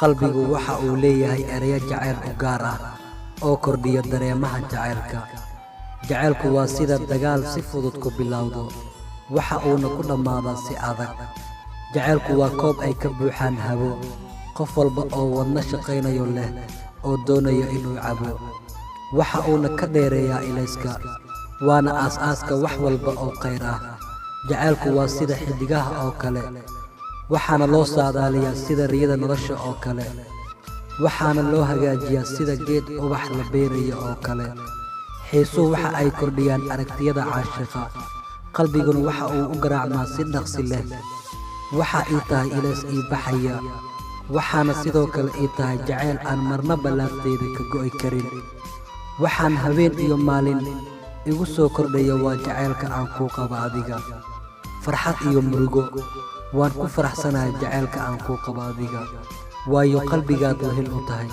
qalbigu waxa uu leeyahay ereyo jacayl u gaar ah oo kordhiya dareemaha jacaylka. Jacaylku waa sida dagaal si fudud ku bilowdo, waxa uuna ku dhammaadaa si adag. Jacaylku waa koob ay ka buuxaan hawo, qof walba oo wadna shaqaynayo leh oo doonaya inuu cabo. Waxa uuna ka dheereeyaa ilayska, waana aasaaska wax walba oo khayr ah. Jacaylku waa sida xidigaha oo kale, waxaana loo saadaaliyaa sida riyada nolosha oo kale, waxaana loo hagaajiyaa sida geed ubax la beerayo oo kale. Xiisuhu waxa ay kordhiyaan aragtiyada caashiqa, qalbiguna waxa uu u garaacmaa si dhaqsi leh. Waxa ii tahay ilays ii baxaya, waxaana sidoo kale ii tahay jacayl aan marnaba laabteyda ka go'i karin. Waxaan habeen iyo maalin igu soo kordhaya waa jacaylka aan kuu qabo adiga. Farxad iyo murugo waan ku faraxsanahay jacaylka aan kuu qabo adiga, waayo qalbigaad wehel u tahay.